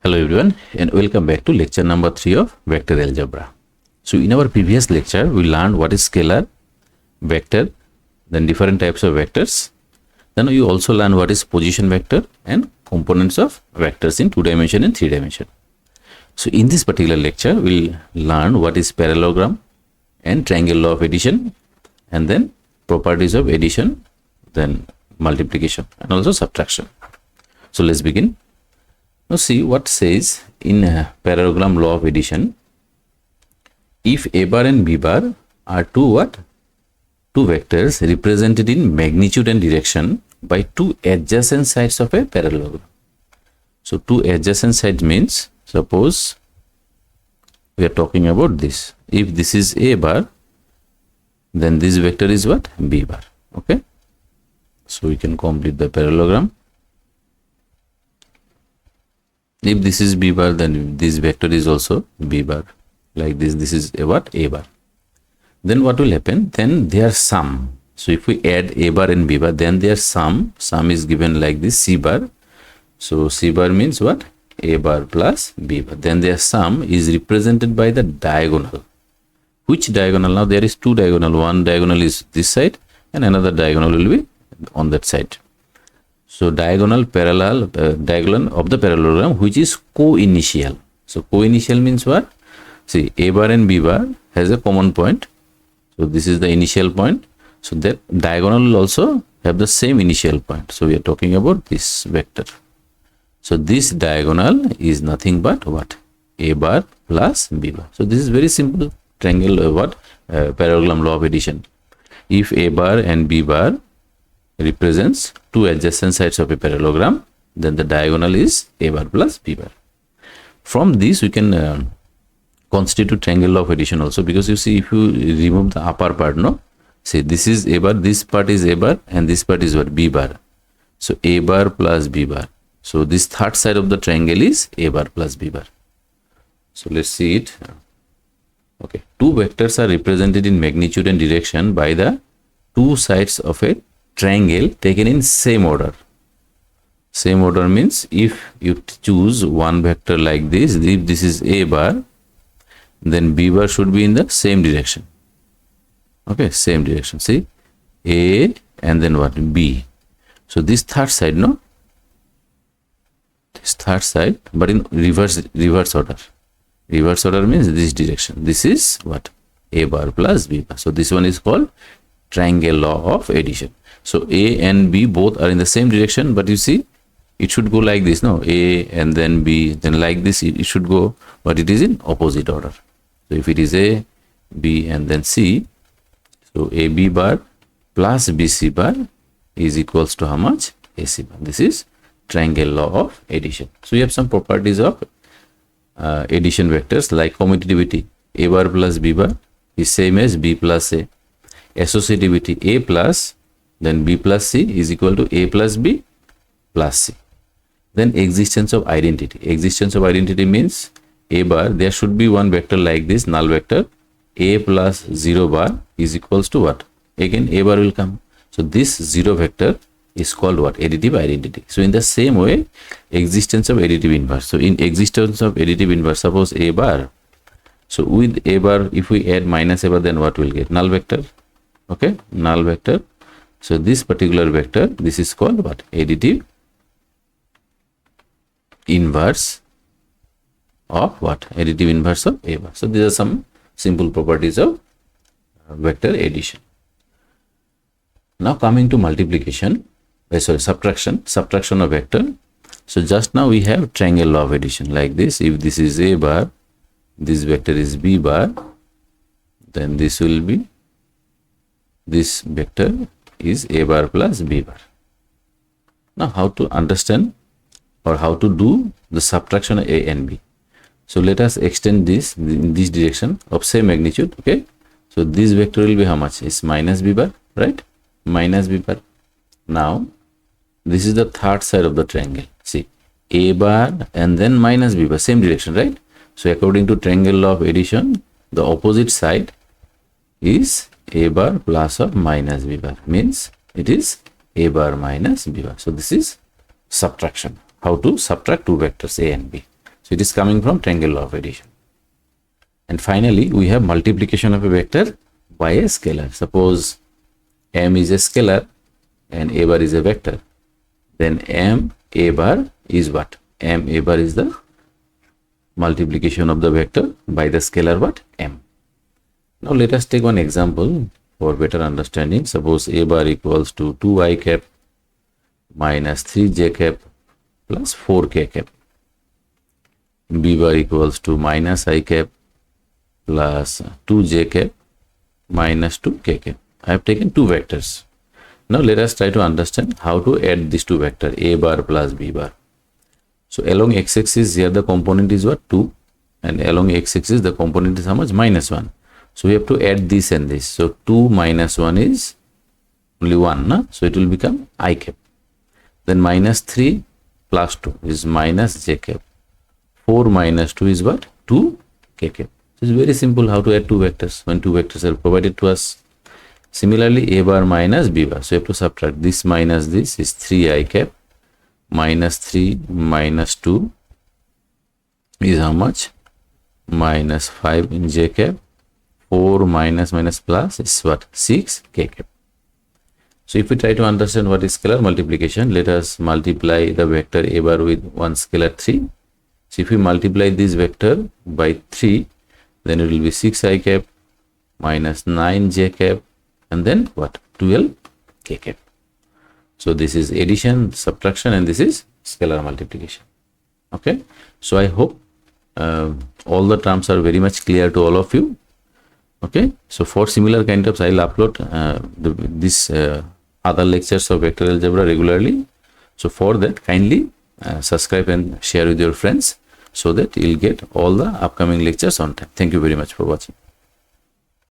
Hello everyone and welcome back to lecture number 3 of Vector Algebra. So in our previous lecture we learned what is scalar, vector, then different types of vectors. Then you also learn what is position vector and components of vectors in 2 dimension and 3 dimension. So in this particular lecture we'll learn what is parallelogram and triangle law of addition, and then properties of addition, then multiplication and also subtraction. So let's begin. Now see what says in parallelogram law of addition. If a bar and b bar are two vectors represented in magnitude and direction by two adjacent sides of a parallelogram. So two adjacent sides means, suppose we are talking about this. If this is a bar, then this vector is what? B bar. Okay. So we can complete the parallelogram. If this is b bar, then this vector is also b bar. Like this, this is a what? A bar. Then what will happen? Then their sum. So if we add a bar and b bar, then their sum is given like this, c bar. So c bar means what? A bar plus b bar. Then their sum is represented by the diagonal. Which diagonal? Now there is two diagonal. One diagonal is this side and another diagonal will be on that side. So diagonal of the parallelogram which is co-initial. So co-initial means what? See, a bar and b bar has a common point. So this is the initial point. So that diagonal will also have the same initial point. So we are talking about this vector. So this diagonal is nothing but what? A bar plus b bar. So this is very simple triangle parallelogram law of addition. If a bar and b bar represents two adjacent sides of a parallelogram, then the diagonal is a bar plus b bar. From this we can constitute triangle law of addition also, because you see, if you remove the upper part, no, say this is a bar, this part is a bar and this part is what? B bar. So a bar plus b bar. So this third side of the triangle is a bar plus b bar. So let's see it. Okay, two vectors are represented in magnitude and direction by the two sides of a triangle taken in same order. Same order means if you choose one vector like this, if this is a bar, then b bar should be in the same direction. Okay, same direction. See, a and then what? B. So this third side, no? This third side, but in reverse order. Reverse order means this direction. This is what? A bar plus b bar. So this one is called triangle law of addition. So a and b both are in the same direction, but you see, it should go like this, no? A and then b, then like this it should go, but it is in opposite order. So if it is a, b and then c, so a b bar plus b c bar is equals to how much? A c bar. This is triangle law of addition. So you have some properties of addition vectors like commutativity. A bar plus b bar is same as b plus a. Associativity, a plus then b plus c is equal to a plus b plus c. Then existence of identity. Existence of identity means a bar, there should be one vector like this, null vector. A plus 0 bar is equals to what? Again a bar will come. So this 0 vector is called what? Additive identity. So in the same way, existence of additive inverse. So in existence of additive inverse, suppose a bar. So with a bar, if we add minus a bar, then what will get? Null vector. Okay, null vector. So this particular vector, this is called what? Additive inverse of what? Additive inverse of a bar. So these are some simple properties of vector addition. Now coming to multiplication, subtraction of vector. So just now we have triangle law of addition like this. If this is a bar, this vector is b bar, then this will be, this vector is a bar plus b bar. Now how to understand or how to do the subtraction of a and b? So let us extend this in this direction of same magnitude. Okay, so this vector will be how much? Is minus b bar, right? Minus b bar. Now this is the third side of the triangle. See, a bar and then minus b bar, same direction, right? So according to triangle law of addition, the opposite side is a bar plus or minus b bar, means it is a bar minus b bar. So this is subtraction. How to subtract two vectors a and b. So it is coming from triangle law of addition. And finally, we have multiplication of a vector by a scalar. Suppose m is a scalar and a bar is a vector. Then m a bar is what? M a bar is the multiplication of the vector by the scalar what? M. Now let us take one example for better understanding. Suppose a bar equals to 2i cap minus 3j cap plus 4k cap. B bar equals to minus I cap plus 2j cap minus 2k cap. I have taken two vectors. Now let us try to understand how to add these two vectors, a bar plus b bar. So along x-axis here the component is what? 2, and along x-axis the component is how much? Minus 1. So we have to add this and this. So 2 minus 1 is only 1, no? So it will become I cap. Then minus 3 plus 2 is minus j cap. 4 minus 2 is what? 2 k cap. So it's very simple how to add two vectors when two vectors are provided to us. Similarly, a bar minus b bar. So you have to subtract this minus this is 3i cap minus 3 minus 2 is how much? Minus 5 in j cap. 4 minus minus plus is what? 6 k cap. So if we try to understand what is scalar multiplication, let us multiply the vector a bar with one scalar 3. So if we multiply this vector by 3, then it will be 6i cap minus 9j cap and then what? 12k cap. So this is addition, subtraction, and this is scalar multiplication. Okay. So I hope all the terms are very much clear to all of you. Okay. So for similar kind of, I'll upload this other lectures of vector algebra regularly. So for that, kindly subscribe and share with your friends so that you'll get all the upcoming lectures on time. Thank you very much for watching.